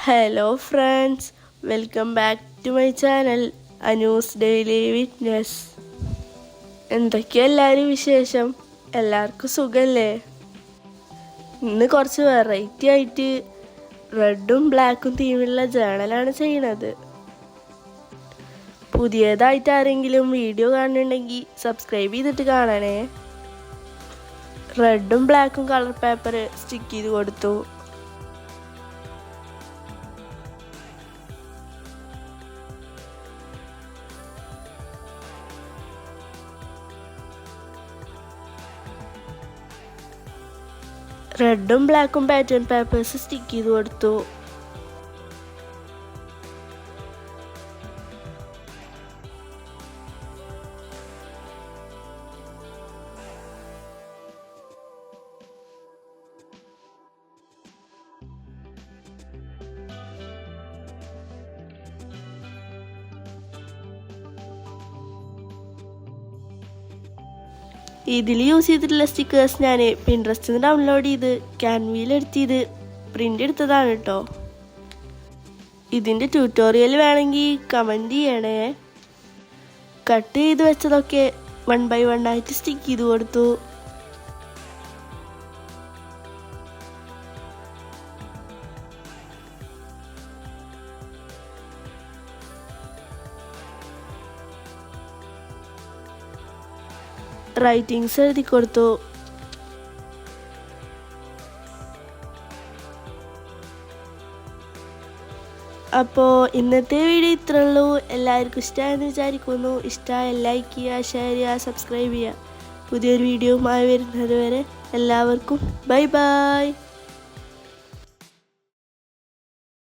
Hello friends, welcome back to my channel Anoos daily witness. എന്തൊക്കെയാ എല്ലാവരും വിശേഷം? എല്ലാവർക്കും സുഖല്ലേ? ഇന്ന് കുറച്ച് വെറൈറ്റി ആയിട്ട് റെഡും ബ്ലാക്കും തീമുള്ള ജേണലാണ് ചെയ്യണത്. പുതിയതായിട്ട് ആരെങ്കിലും വീഡിയോ കാണുന്നുണ്ടെങ്കിൽ സബ്സ്ക്രൈബ് ചെയ്തിട്ട് കാണണേ. റെഡും ബ്ലാക്കും കളർ പേപ്പർ സ്റ്റിക്ക് ചെയ്ത് കൊടുത്തു. റെഡും ബ്ലാക്കും പാറ്റേൺ പേപ്പേഴ്സ് സ്റ്റിക്ക് ചെയ്ത് കൊടുത്തു. ഇതിൽ യൂസ് ചെയ്തിട്ടുള്ള സ്റ്റിക്കേഴ്സ് ഞാൻ പിൻട്രസ്റ്റിൽ നിന്ന് ഡൗൺലോഡ് ചെയ്ത് ക്യാൻവയിൽ എടുത്ത് പ്രിൻ്റ് എടുത്തതാണ് കേട്ടോ. ഇതിൻ്റെ ട്യൂട്ടോറിയൽ വേണമെങ്കിൽ കമൻറ്റ് ചെയ്യണേ. കട്ട് ചെയ്ത് വെച്ചതൊക്കെ 1 by 1 ആയിട്ട് സ്റ്റിക്ക് ചെയ്ത് കൊടുത്തു. റൈറ്റിങ്സ് എഴുതി കൊടുത്തു. അപ്പോൾ ഇന്നത്തെ വീഡിയോ ഇത്രേ ഉള്ളൂ. എല്ലാവർക്കും ഇഷ്ടമായെന്ന് വിചാരിക്കുന്നു. ഇഷ്ടമായ ലൈക്ക് ചെയ്യുക, ഷെയർ ചെയ്യുക, സബ്സ്ക്രൈബ് ചെയ്യുക. പുതിയൊരു വീഡിയോയുമായി വരുന്നത് വരെ എല്ലാവർക്കും ബൈ ബൈ.